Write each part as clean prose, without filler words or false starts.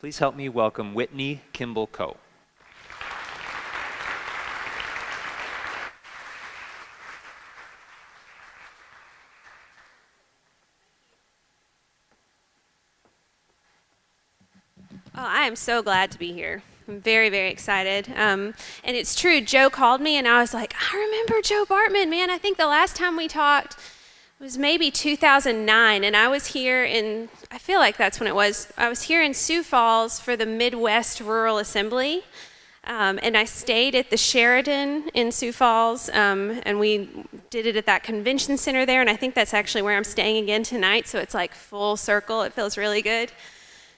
Please help me welcome Whitney Kimball Coe. Oh, I am so glad to be here. I'm very, very excited. And it's true, Joe called me and I was like, I remember Joe Bartman, man. I think the last time we talked was maybe 2009, and I was here in, I feel like that's when it was, I was here in Sioux Falls for the Midwest Rural Assembly. And I stayed at the Sheridan in Sioux Falls, and we did it at that convention center there, and I think that's actually where I'm staying again tonight, so it's like full circle. It feels really good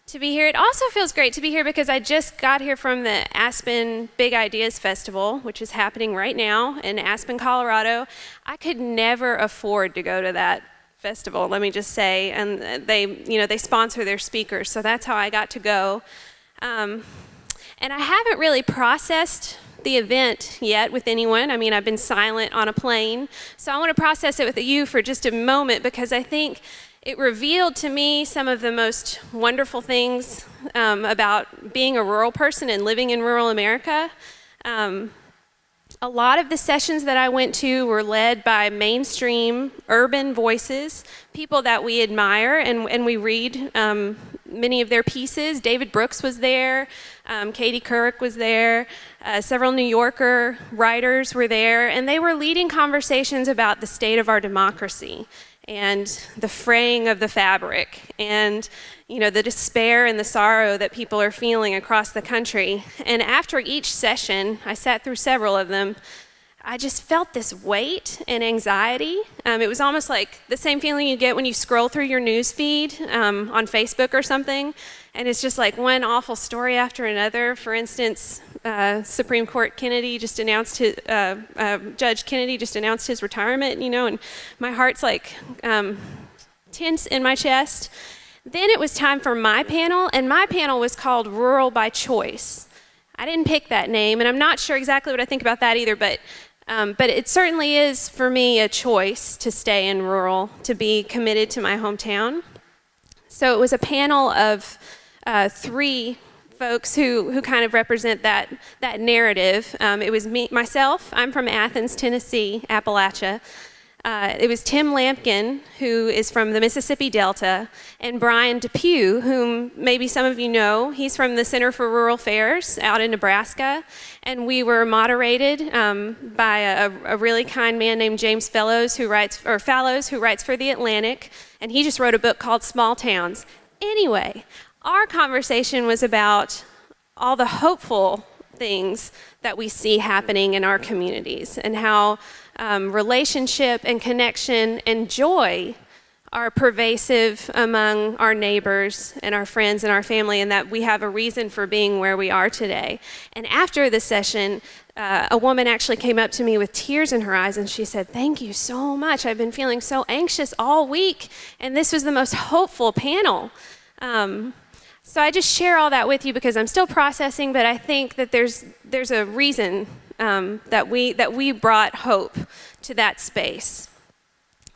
to be here. It also feels great to be here because I just got here from the Aspen Big Ideas Festival, which is happening right now in Aspen, Colorado. I could never afford to go to that festival, let me just say, and they sponsor their speakers, so that's how I got to go. And I haven't really processed the event yet with anyone. I mean, I've been silent on a plane, so I want to process it with you for just a moment because I think it revealed to me some of the most wonderful things about being a rural person and living in rural America. A lot of the sessions that I went to were led by mainstream urban voices, people that we admire and we read many of their pieces. David Brooks was there, Katie Couric was there, several New Yorker writers were there, and they were leading conversations about the state of our democracy and the fraying of the fabric and the despair and the sorrow that people are feeling across the country. And after each session, I sat through several of them, I just felt this weight and anxiety. It was almost like the same feeling you get when you scroll through your news feed on Facebook or something, and it's just like one awful story after another. For instance, Supreme Court Kennedy just announced Judge Kennedy just announced his retirement, and my heart's like tense in my chest. Then it was time for my panel, and my panel was called Rural by Choice. I didn't pick that name, and I'm not sure exactly what I think about that either, but it certainly is for me a choice to stay in rural, to be committed to my hometown. So it was a panel of 3 folks who kind of represent that narrative. It was myself, I'm from Athens, Tennessee, Appalachia. It was Tim Lampkin, who is from the Mississippi Delta, and Brian Depew, whom maybe some of you know. He's from the Center for Rural Affairs out in Nebraska, and we were moderated by a really kind man named James Fallows, who writes for The Atlantic, and he just wrote a book called Small Towns. Anyway, our conversation was about all the hopeful things that we see happening in our communities and how relationship and connection and joy are pervasive among our neighbors and our friends and our family, and that we have a reason for being where we are today. And after the session, a woman actually came up to me with tears in her eyes and she said, "Thank you so much. I've been feeling so anxious all week, and this was the most hopeful panel." So I just share all that with you because I'm still processing, but I think that there's a reason that we brought hope to that space.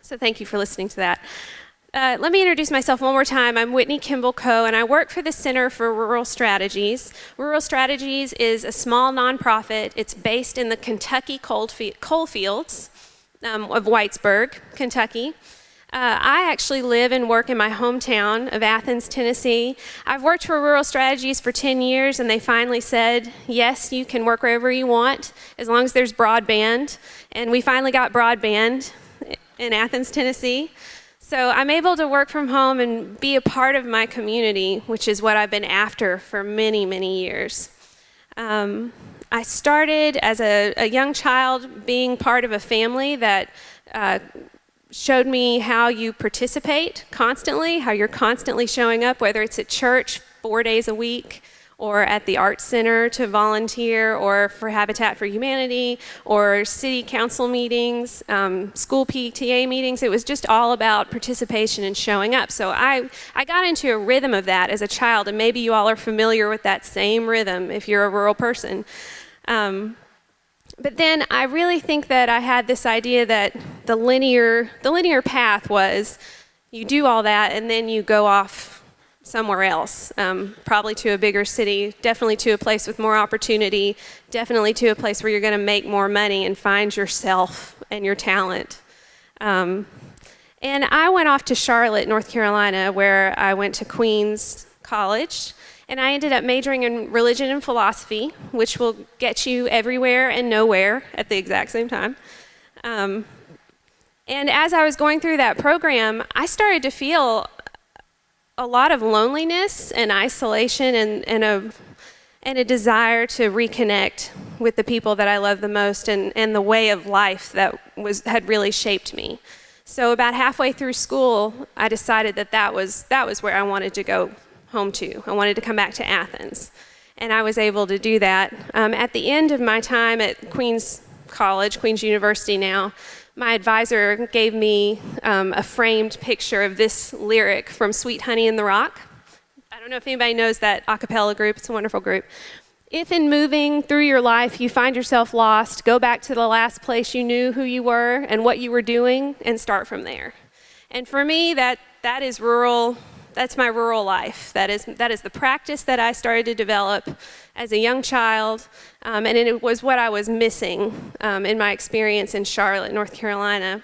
So thank you for listening to that. Let me introduce myself one more time. I'm Whitney Kimball Coe, and I work for the Center for Rural Strategies. Rural Strategies is a small nonprofit. It's based in the Kentucky coal fields of Whitesburg, Kentucky. I actually live and work in my hometown of Athens, Tennessee. I've worked for Rural Strategies for 10 years, and they finally said, yes, you can work wherever you want, as long as there's broadband. And we finally got broadband in Athens, Tennessee. So I'm able to work from home and be a part of my community, which is what I've been after for many, many years. I started as a young child being part of a family that showed me how you participate constantly, how you're constantly showing up, whether it's at church 4 days a week, or at the Arts Center to volunteer, or for Habitat for Humanity, or city council meetings, school PTA meetings. It was just all about participation and showing up. So I got into a rhythm of that as a child, and maybe you all are familiar with that same rhythm if you're a rural person. But then I really think that I had this idea that the linear path was you do all that and then you go off somewhere else, probably to a bigger city, definitely to a place with more opportunity, definitely to a place where you're going to make more money and find yourself and your talent. And I went off to Charlotte, North Carolina, where I went to Queens College, and I ended up majoring in religion and philosophy, which will get you everywhere and nowhere at the exact same time. And as I was going through that program, I started to feel a lot of loneliness and isolation and a desire to reconnect with the people that I love the most and the way of life that had really shaped me. So about halfway through school, I decided that was where I wanted to go home to. I wanted to come back to Athens. And I was able to do that. At the end of my time at Queens College, Queens University now, my advisor gave me a framed picture of this lyric from Sweet Honey in the Rock. I don't know if anybody knows that a cappella group. It's a wonderful group. If in moving through your life you find yourself lost, go back to the last place you knew who you were and what you were doing and start from there. And for me, that is rural. That's my rural life. That is the practice that I started to develop as a young child, and it was what I was missing in my experience in Charlotte, North Carolina.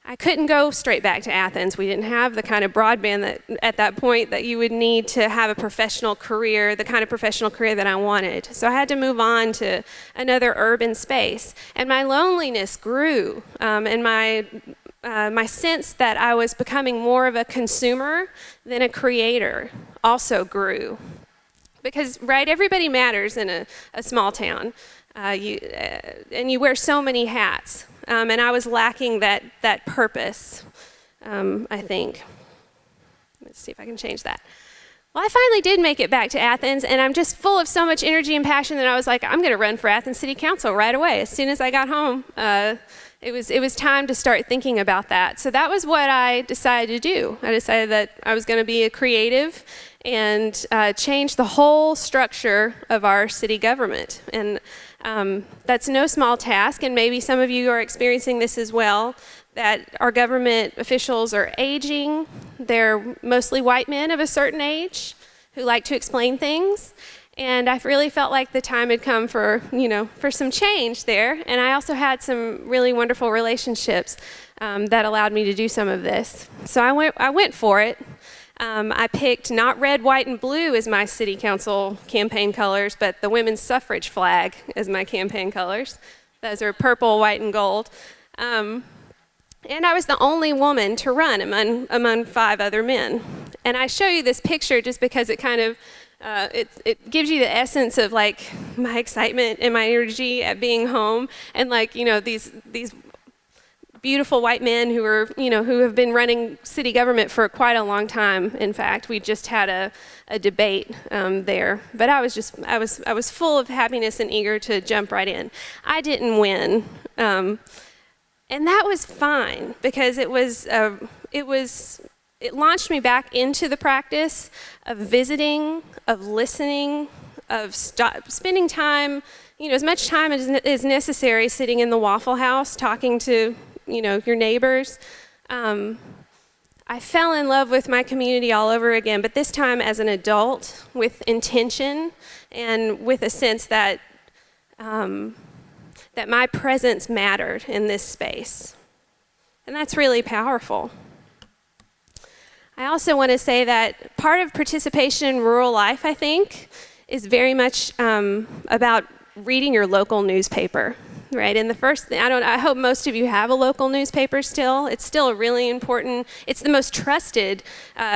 I couldn't go straight back to Athens. We didn't have the kind of broadband that at that point that you would need to have a professional career, the kind of professional career that I wanted. So I had to move on to another urban space, and my loneliness grew, and my sense that I was becoming more of a consumer than a creator also grew. Because, right, everybody matters in a small town, and you wear so many hats. And I was lacking that purpose, I think. Let's see if I can change that. Well, I finally did make it back to Athens, and I'm just full of so much energy and passion that I was like, I'm going to run for Athens City Council right away. As soon as I got home, it was time to start thinking about that. So that was what I decided to do. I decided that I was going to be a creative and change the whole structure of our city government. And that's no small task, and maybe some of you are experiencing this as well, that our government officials are aging. They're mostly white men of a certain age who like to explain things. And I really felt like the time had come for some change there. And I also had some really wonderful relationships that allowed me to do some of this. So I went for it. I picked not red, white, and blue as my city council campaign colors, but the women's suffrage flag as my campaign colors. Those are purple, white, and gold. And I was the only woman to run among 5 other men. And I show you this picture just because it kind of, it gives you the essence of like my excitement and my energy at being home. And like, these beautiful white men who have been running city government for quite a long time. In fact, we just had a debate there. But I was full of happiness and eager to jump right in. I didn't win. And that was fine because it launched me back into the practice of visiting, of listening, of spending time, as much time as is necessary sitting in the Waffle House talking to, your neighbors. I fell in love with my community all over again, but this time as an adult with intention and with a sense that that my presence mattered in this space. And that's really powerful. I also want to say that part of participation in rural life, I think, is very much about reading your local newspaper, right? And the first thing, I hope most of you have a local newspaper still. It's still a really important, it's the most trusted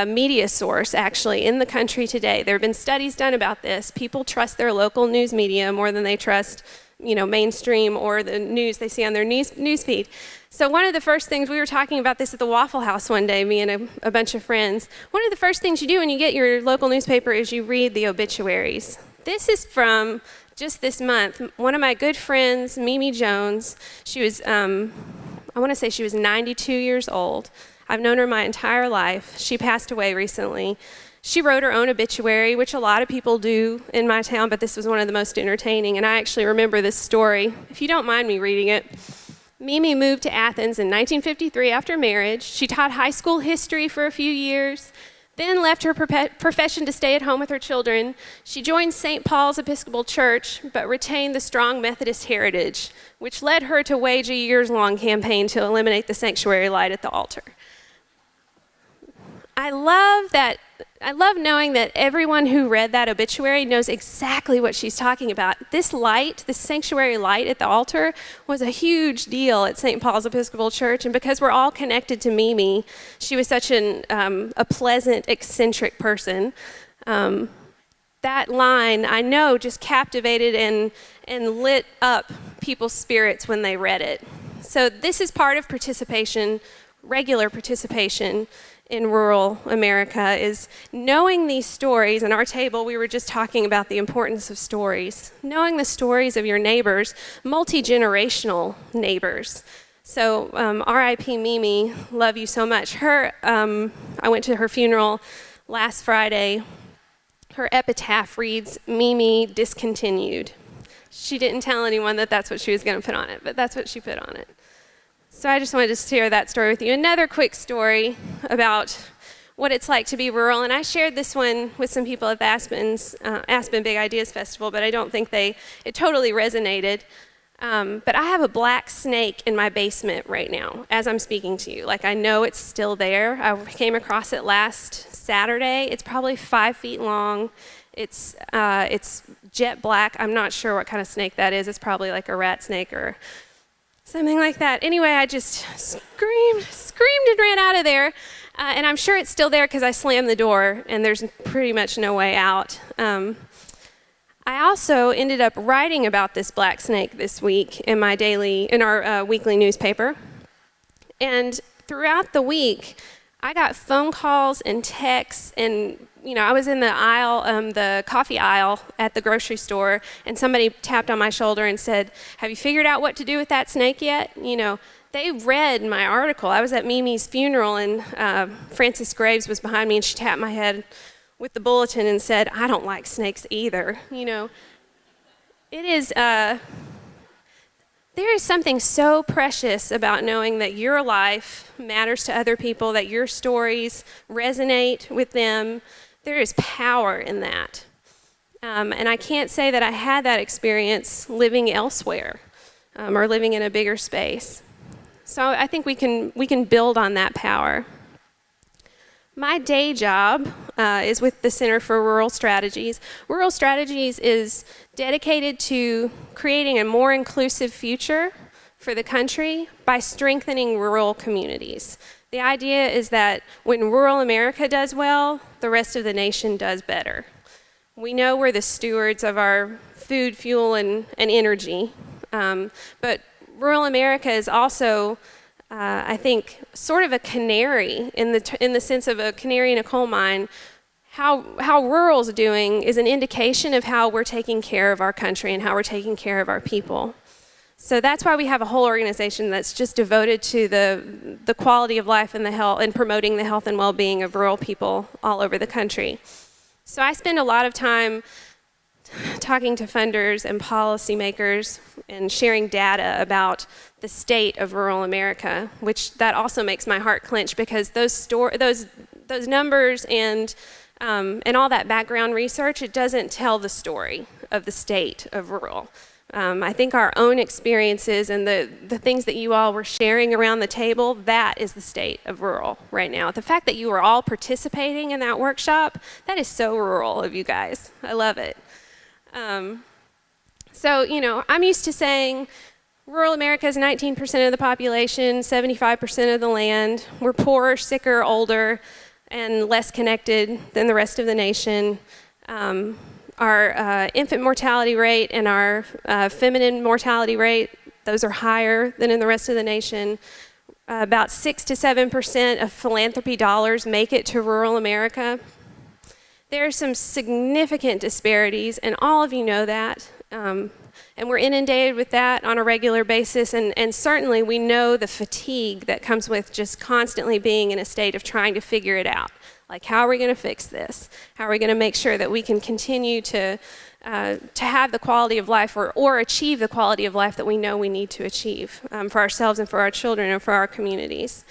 media source, actually, in the country today. There have been studies done about this. People trust their local news media more than they trust mainstream or the news they see on their news feed. So one of the first things, we were talking about this at the Waffle House one day, me and a bunch of friends. One of the first things you do when you get your local newspaper is you read the obituaries. This is from just this month. One of my good friends, Mimi Jones, she was, I want to say she was 92 years old. I've known her my entire life. She passed away recently. She wrote her own obituary, which a lot of people do in my town, but this was one of the most entertaining, and I actually remember this story. If you don't mind me reading it. Mimi moved to Athens in 1953 after marriage. She taught high school history for a few years, then left her profession to stay at home with her children. She joined St. Paul's Episcopal Church, but retained the strong Methodist heritage, which led her to wage a years-long campaign to eliminate the sanctuary light at the altar. I love knowing that everyone who read that obituary knows exactly what she's talking about. This light, this sanctuary light at the altar, was a huge deal at St. Paul's Episcopal Church, and because we're all connected to Mimi, she was such a pleasant, eccentric person. That line, I know, just captivated and lit up people's spirits when they read it. So this is part of participation, regular participation in rural America, is knowing these stories. In our table, we were just talking about the importance of stories. Knowing the stories of your neighbors, multi-generational neighbors. So R.I.P. Mimi, love you so much. I went to her funeral last Friday. Her epitaph reads, "Mimi discontinued." She didn't tell anyone that that's what she was going to put on it, but that's what she put on it. So I just wanted to share that story with you. Another quick story about what it's like to be rural, and I shared this one with some people at the Aspen Big Ideas Festival, but I don't think it totally resonated. But I have a black snake in my basement right now as I'm speaking to you. Like, I know it's still there. I came across it last Saturday. It's probably 5 feet long. It's jet black. I'm not sure what kind of snake that is. It's probably like a rat snake or something like that. Anyway, I just screamed and ran out of there. And I'm sure it's still there because I slammed the door and there's pretty much no way out. I also ended up writing about this black snake this week in our weekly newspaper. And throughout the week, I got phone calls and texts, and I was in the aisle, the coffee aisle at the grocery store, and somebody tapped on my shoulder and said, "Have you figured out what to do with that snake yet?" They read my article. I was at Mimi's funeral, and Frances Graves was behind me, and she tapped my head with the bulletin and said, "I don't like snakes either." It is, there is something so precious about knowing that your life matters to other people, that your stories resonate with them. There is power in that. And I can't say that I had that experience living elsewhere or living in a bigger space. So I think we can build on that power. My day job is with the Center for Rural Strategies. Rural Strategies is dedicated to creating a more inclusive future for the country by strengthening rural communities. The idea is that when rural America does well, the rest of the nation does better. We know we're the stewards of our food, fuel, and energy, but rural America is also I think sort of a canary in the sense of a canary in a coal mine. How rural's doing is an indication of how we're taking care of our country and how we're taking care of our people. So that's why we have a whole organization that's just devoted to the quality of life and the health and promoting the health and well-being of rural people all over the country. So I spend a lot of time talking to funders and policymakers and sharing data about the state of rural America, which that also makes my heart clench because those numbers and all that background research, it doesn't tell the story of the state of rural. I think our own experiences and the things that you all were sharing around the table, that is the state of rural right now. The fact that you were all participating in that workshop, that is so rural of you guys. I love it. So, I'm used to saying rural America is 19% of the population, 75% of the land. We're poorer, sicker, older, and less connected than the rest of the nation. Our infant mortality rate and our feminine mortality rate, those are higher than in the rest of the nation. About 6 to 7% of philanthropy dollars make it to rural America. There are some significant disparities, and all of you know that. And we're inundated with that on a regular basis, and certainly we know the fatigue that comes with just constantly being in a state of trying to figure it out. Like, how are we going to fix this? How are we going to make sure that we can continue to have the quality of life or achieve the quality of life that we know we need to achieve for ourselves and for our children and for our communities?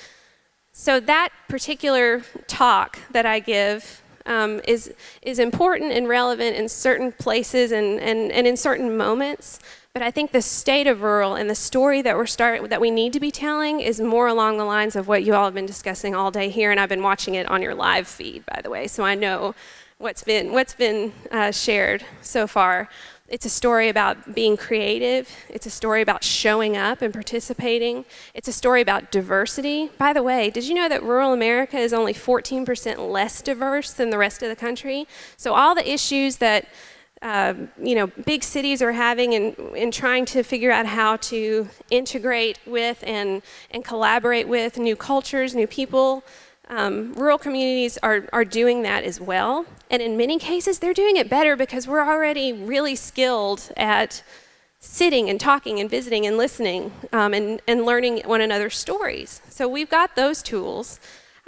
So that particular talk that I give is important and relevant in certain places and in certain moments. But I think the state of rural and the story that we need to be telling is more along the lines of what you all have been discussing all day here, and I've been watching it on your live feed, by the way, so I know what's been shared so far. It's a story about being creative. It's a story about showing up and participating. It's a story about diversity. By the way, did you know that rural America is only 14% less diverse than the rest of the country? So all the issues that big cities are having in trying to figure out how to integrate with and collaborate with new cultures, new people, rural communities are doing that as well. And in many cases, they're doing it better because we're already really skilled at sitting and talking and visiting and listening and learning one another's stories. So we've got those tools.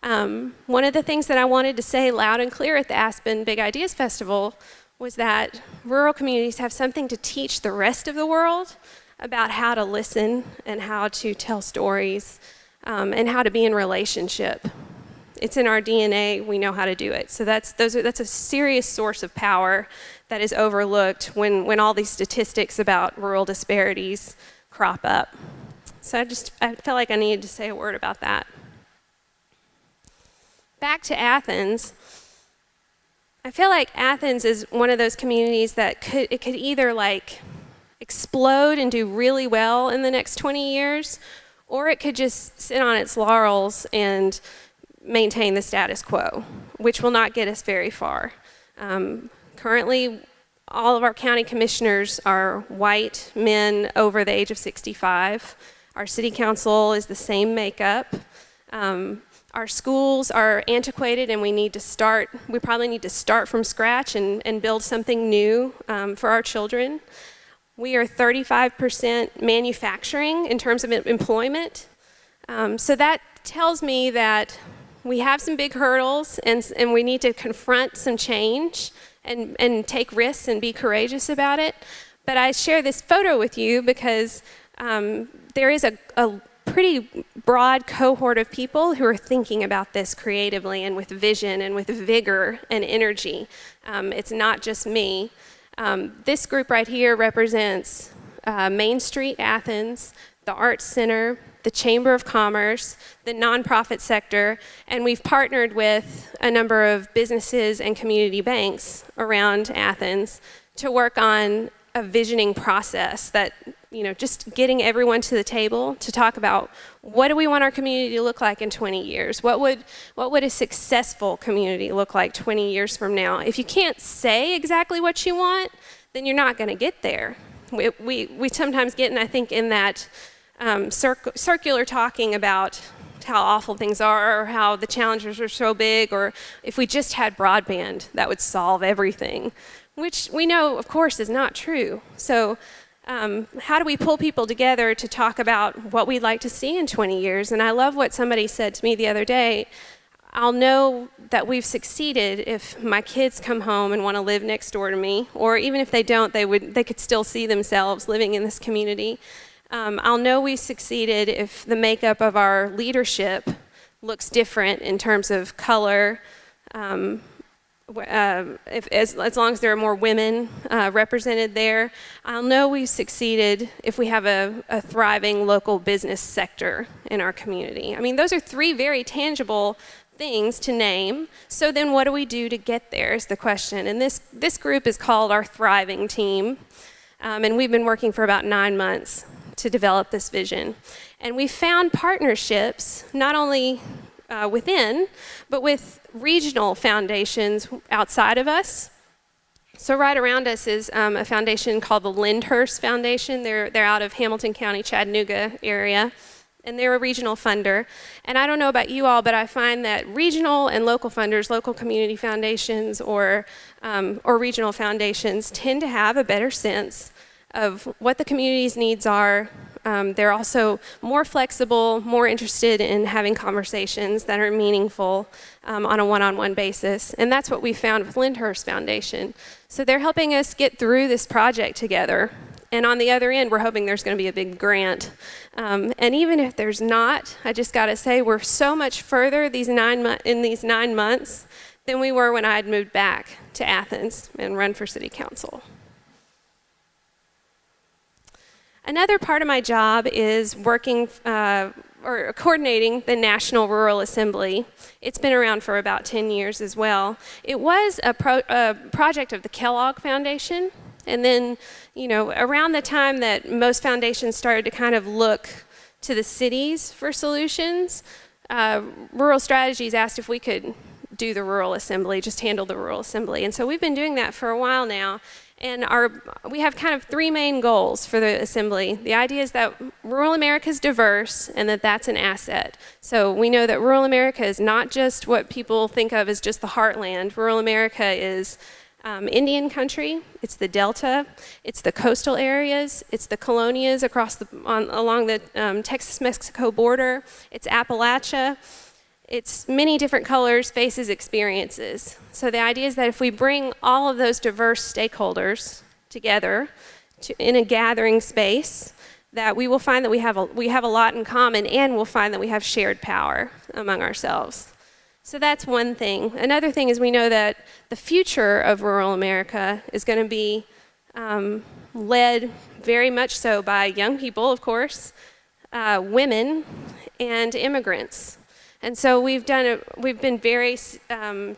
One of the things that I wanted to say loud and clear at the Aspen Big Ideas Festival was that rural communities have something to teach the rest of the world about how to listen and how to tell stories and how to be in relationship. It's in our DNA. We know how to do it. So that's a serious source of power that is overlooked when all these statistics about rural disparities crop up. So I felt like I needed to say a word about that. Back to Athens. I feel like Athens is one of those communities that could either like explode and do really well in the next 20 years, or it could just sit on its laurels and maintain the status quo, which will not get us very far. Currently, all of our county commissioners are white men over the age of 65. Our city council is the same makeup. Our schools are antiquated and we probably need to start from scratch and build something new for our children. We are 35% manufacturing in terms of employment. So that tells me that we have some big hurdles and we need to confront some change and take risks and be courageous about it. But I share this photo with you because there is a pretty broad cohort of people who are thinking about this creatively and with vision and with vigor and energy. It's not just me. This group right here represents Main Street Athens, the Arts Center, the Chamber of Commerce, the nonprofit sector, and we've partnered with a number of businesses and community banks around Athens to work on a visioning process that, just getting everyone to the table to talk about what do we want our community to look like in 20 years? What would a successful community look like 20 years from now? If you can't say exactly what you want, then you're not going to get there. We sometimes get, I think, in that circular talking about how awful things are or how the challenges are so big, or if we just had broadband, that would solve everything, which we know, of course, is not true. So how do we pull people together to talk about what we'd like to see in 20 years? And I love what somebody said to me the other day. I'll know that we've succeeded if my kids come home and want to live next door to me, or even if they don't, they could still see themselves living in this community. I'll know we succeeded if the makeup of our leadership looks different in terms of color, as long as there are more women represented there. I'll know we've succeeded if we have a thriving local business sector in our community. I mean, those are three very tangible things to name. So then what do we do to get there is the question. And this group is called our Thriving Team. And we've been working for about 9 months to develop this vision. And we found partnerships, not only within, but with regional foundations outside of us. So right around us is a foundation called the Lyndhurst Foundation. They're out of Hamilton County, Chattanooga area, and they're a regional funder. And I don't know about you all, but I find that regional and local funders, local community foundations or regional foundations tend to have a better sense of what the community's needs are. They're also more flexible, more interested in having conversations that are meaningful on a one-on-one basis. And that's what we found with Lyndhurst Foundation. So they're helping us get through this project together. And on the other end, we're hoping there's going to be a big grant. And even if there's not, I just got to say, we're so much further in these 9 months than we were when I had moved back to Athens and run for city council. Another part of my job is working or coordinating the National Rural Assembly. It's been around for about 10 years as well. It was a project of the Kellogg Foundation. And then, around the time that most foundations started to kind of look to the cities for solutions, Rural Strategies asked if we could do the Rural Assembly, just handle the Rural Assembly. And so we've been doing that for a while now. And we have kind of 3 main goals for the Assembly. The idea is that rural America is diverse and that that's an asset. So we know that rural America is not just what people think of as just the heartland. Rural America is Indian country, it's the Delta, it's the coastal areas, it's the colonias along the Texas-Mexico border, it's Appalachia, it's many different colors, faces, experiences. So the idea is that if we bring all of those diverse stakeholders together in a gathering space, that we will find that we have a lot in common, and we'll find that we have shared power among ourselves. So that's one thing. Another thing is we know that the future of rural America is going to be led very much so by young people, of course, women, and immigrants. And so we've been very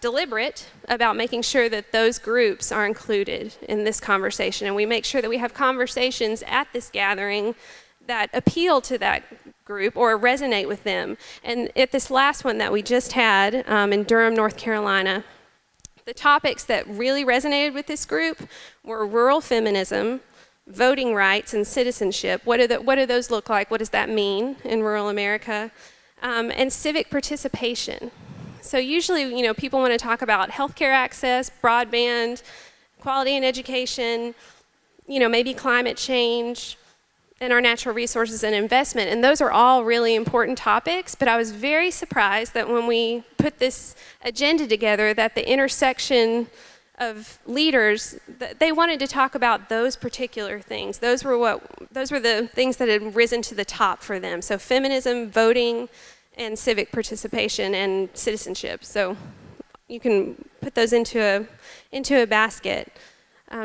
deliberate about making sure that those groups are included in this conversation, and we make sure that we have conversations at this gathering that appeal to that group or resonate with them. And at this last one that we just had in Durham, North Carolina, the topics that really resonated with this group were rural feminism, voting rights, and citizenship. What do those look like? What does that mean in rural America? And civic participation. So usually, people want to talk about healthcare access, broadband, quality in education, maybe climate change, and our natural resources and investment. And those are all really important topics, but I was very surprised that when we put this agenda together, that the intersection of leaders, they wanted to talk about those particular things. Those were the things that had risen to the top for them. So feminism, voting, and civic participation and citizenship. So you can put those into a basket.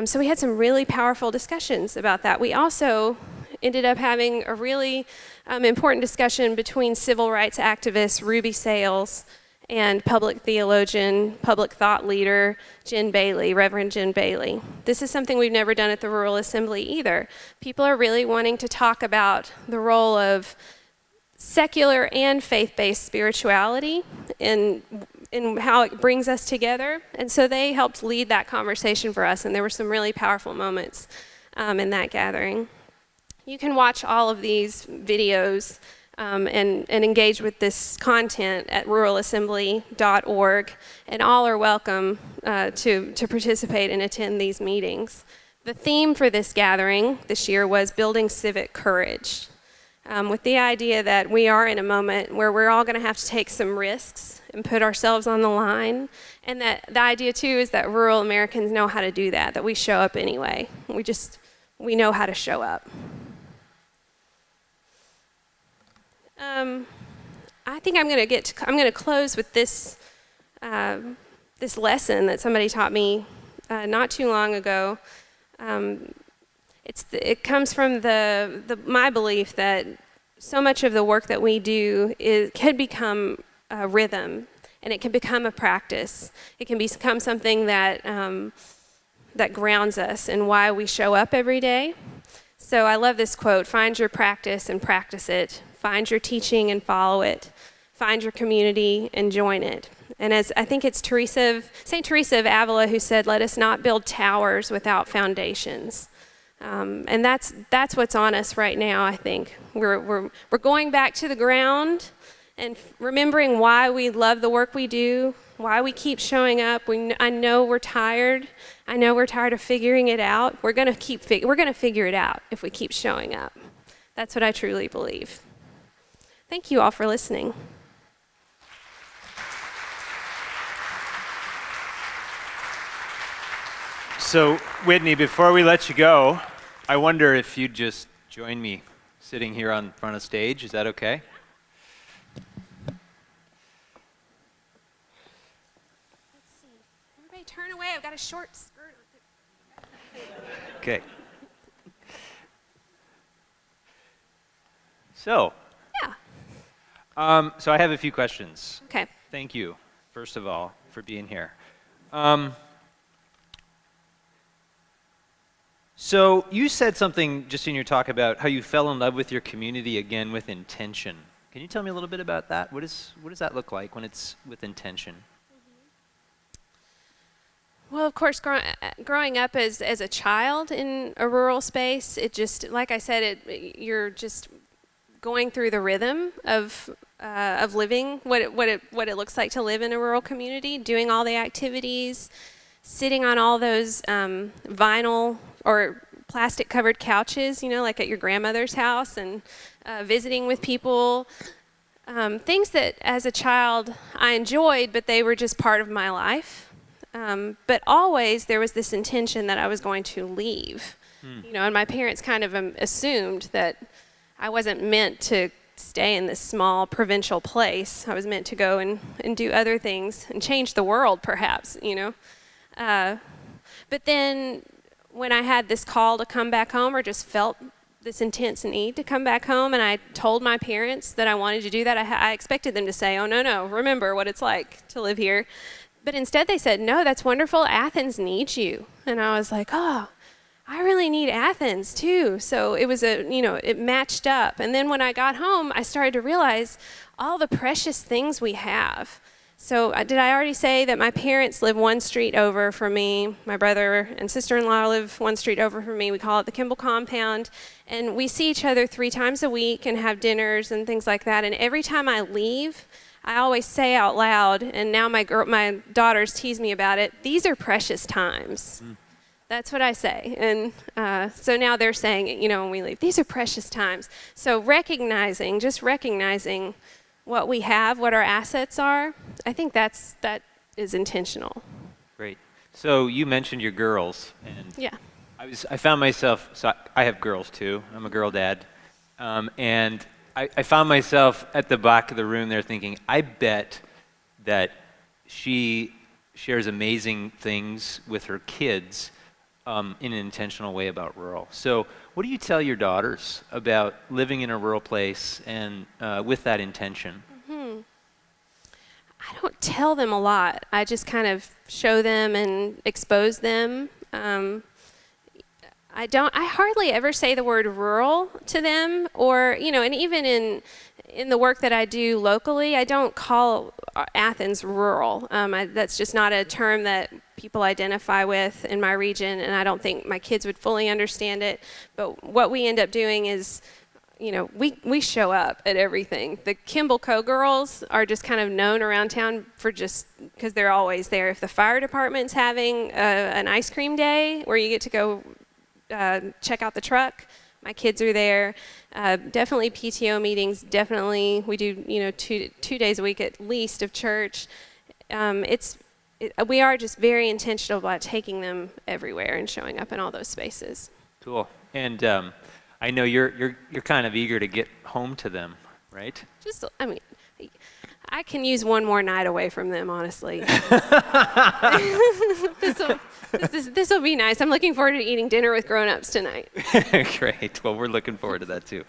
So we had some really powerful discussions about that. We also ended up having a really important discussion between civil rights activist Ruby Sales and public theologian, public thought leader, Reverend Jen Bailey. This is something we've never done at the Rural Assembly either. People are really wanting to talk about the role of secular and faith-based spirituality in how it brings us together. And so they helped lead that conversation for us, and there were some really powerful moments in that gathering. You can watch all of these videos and engage with this content at ruralassembly.org, and all are welcome to participate and attend these meetings. The theme for this gathering this year was building civic courage, with the idea that we are in a moment where we're all going to have to take some risks and put ourselves on the line, and that the idea too is that rural Americans know how to do that we show up anyway. We know how to show up. I think I'm going to close with this lesson that somebody taught me not too long ago. It comes from my belief that so much of the work that we do can become a rhythm, and it can become a practice. It can become something that grounds us in why we show up every day. So I love this quote: "Find your practice and practice it. Find your teaching and follow it. Find your community and join it." And as I think it's St. Teresa of Avila who said, "Let us not build towers without foundations." And that's what's on us right now. I think we're going back to the ground and remembering why we love the work we do, why we keep showing up. I know we're tired. I know we're tired of figuring it out. We're gonna figure it out if we keep showing up. That's what I truly believe. Thank you all for listening. So, Whitney, before we let you go, I wonder if you'd just join me sitting here on front of stage. Is that okay? Let's see. Everybody turn away. I've got a short skirt. Okay. So. Yeah. So I have a few questions. Okay. Thank you, first of all, for being here. So you said something just in your talk about how you fell in love with your community again with intention. Can you tell me a little bit about that? What does that look like when it's with intention? Well, of course, growing up as a child in a rural space, it just, like I said, you're just going through the rhythm of living, what it looks like to live in a rural community, doing all the activities, sitting on all those vinyl or plastic covered couches, like at your grandmother's house, and visiting with people. Things that as a child I enjoyed, but they were just part of my life. But always there was this intention that I was going to leave. And my parents kind of assumed that I wasn't meant to stay in this small provincial place. I was meant to go and do other things and change the world, perhaps, But then when I had this call to come back home, or just felt this intense need to come back home, and I told my parents that I wanted to do that, I expected them to say, oh, no, remember what it's like to live here. But instead they said, no, that's wonderful. Athens needs you. And I was like, oh, I really need Athens too. So it was it matched up. And then when I got home, I started to realize all the precious things we have. So did I already say that my parents live one street over from me? My brother and sister-in-law live one street over from me. We call it the Kimball compound. And we see each other 3 times a week and have dinners and things like that. And every time I leave, I always say out loud, and now my daughters tease me about it, these are precious times. That's what I say. And so now they're saying it, when we leave. These are precious times. So recognizing what we have, what our assets are, I think that is intentional. Great. So you mentioned your girls, and yeah, I found myself. So I have girls too. I'm a girl dad, and I found myself at the back of the room there thinking, I bet that she shares amazing things with her kids in an intentional way about rural. So what do you tell your daughters about living in a rural place and with that intention? I don't tell them a lot. I just kind of show them and expose them. I hardly ever say the word rural to them, or, and even in the work that I do locally, I don't call Athens rural. That's just not a term that people identify with in my region, and I don't think my kids would fully understand it. But what we end up doing is, we show up at everything. The Kimball Coe girls are just kind of known around town for just because they're always there. If the fire department's having an ice cream day where you get to go check out the truck, my kids are there. Definitely PTO meetings. Definitely we do 2 days a week at least of church. We are just very intentional about taking them everywhere and showing up in all those spaces. Cool. And I know you're kind of eager to get home to them, right? I can use one more night away from them, honestly. This will be nice. I'm looking forward to eating dinner with grown-ups tonight. Great. Well, we're looking forward to that too.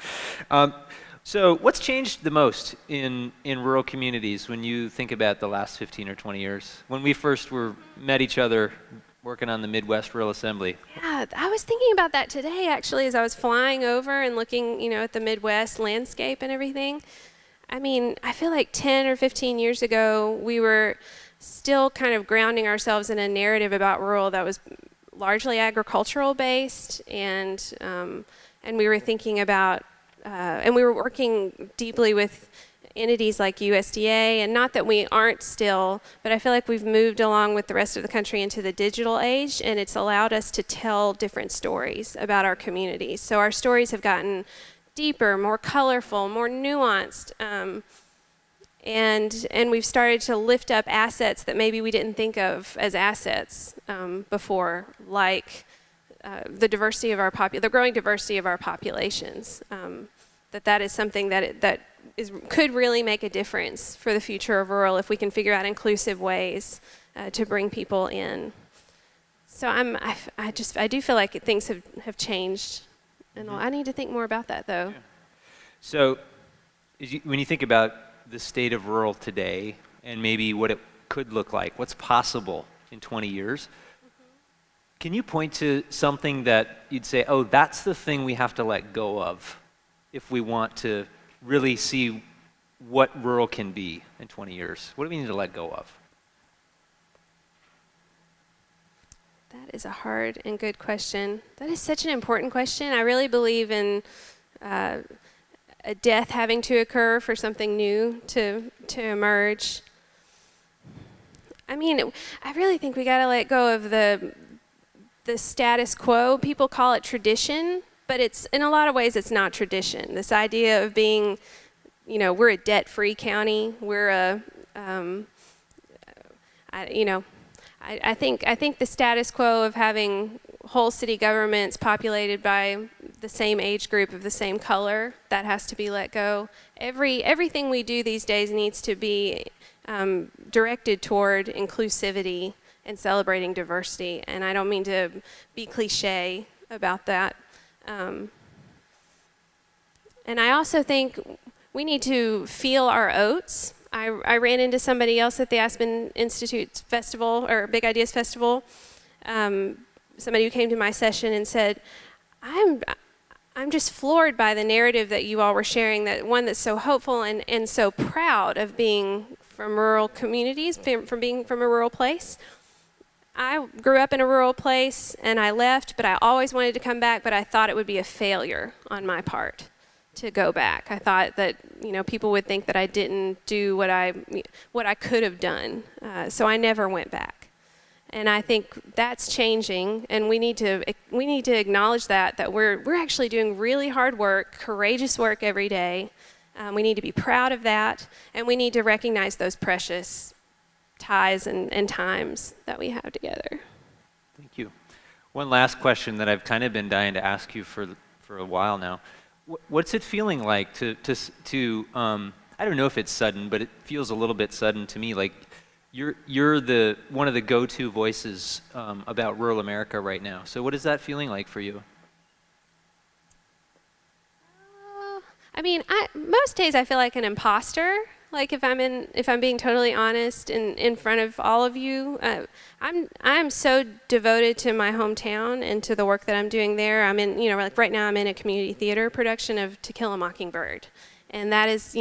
So what's changed the most in rural communities when you think about the last 15 or 20 years? When we first met each other working on the Midwest Rural Assembly. Yeah, I was thinking about that today, actually, as I was flying over and looking, at the Midwest landscape and everything. I feel like 10 or 15 years ago, we were still kind of grounding ourselves in a narrative about rural that was largely agricultural based, and we were thinking about, and we were working deeply with entities like USDA, and not that we aren't still, but I feel like we've moved along with the rest of the country into the digital age, and it's allowed us to tell different stories about our communities. So our stories have gotten deeper, more colorful, more nuanced, and we've started to lift up assets that maybe we didn't think of as assets before, like the diversity of our the growing diversity of our populations. That is something that could really make a difference for the future of rural if we can figure out inclusive ways to bring people in. So I do feel like things have changed, and I need to think more about that though. Yeah. So when you think about the state of rural today and maybe what it could look like, what's possible in 20 years, can you point to something that you'd say, oh, that's the thing we have to let go of if we want to really see what rural can be in 20 years? What do we need to let go of? That is a hard and good question. That is such an important question. I really believe in a death having to occur for something new to emerge. I mean, I really think we got to let go of the status quo. People call it tradition, but it's in a lot of ways it's not tradition. This idea of being, we're a debt-free county. We're I think the status quo of having whole city governments populated by the same age group of the same color, that has to be let go. Everything we do these days needs to be directed toward inclusivity and celebrating diversity. And I don't mean to be cliche about that. And I also think we need to feel our oats. I ran into somebody else at the Aspen Institute Festival, or Big Ideas Festival, somebody who came to my session and said, I'm just floored by the narrative that you all were sharing, that one that's so hopeful and so proud of being from rural communities, from being from a rural place. I grew up in a rural place and I left, but I always wanted to come back, but I thought it would be a failure on my part to go back. I thought that people would think that I didn't do what I could have done, so I never went back. And I think that's changing, and we need to acknowledge that we're actually doing really hard work, courageous work every day. We need to be proud of that, and we need to recognize those precious ties and times that we have together. Thank you. One last question that I've kind of been dying to ask you for a while now. What's it feeling like to I don't know if it's sudden, but it feels a little bit sudden to me, like you're one of the go-to voices about rural America right now. So what is that feeling like for you? I mean, most days I feel like an imposter. Like if I'm being totally honest in front of all of you, I'm so devoted to my hometown and to the work that I'm doing there. I'm in, like right now I'm in a community theater production of To Kill a Mockingbird. And that is,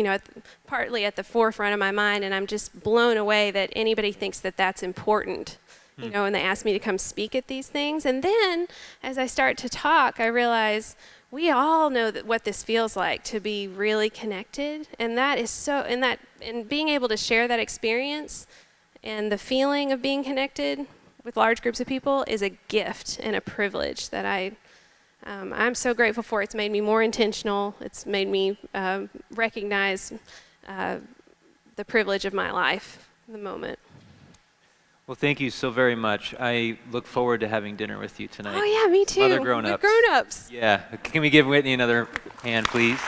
partly at the forefront of my mind, and I'm just blown away that anybody thinks that that's important, and they ask me to come speak at these things. And then, as I start to talk, I realize we all know what this feels like, to be really connected, and that is so, and being able to share that experience and the feeling of being connected with large groups of people is a gift and a privilege that I'm so grateful for. It's made me more intentional. It's made me recognize the privilege of my life, the moment. Well, thank you so very much. I look forward to having dinner with you tonight. Oh yeah, me too. Other grown-ups. We're grown-ups. Yeah. Can we give Whitney another hand, please?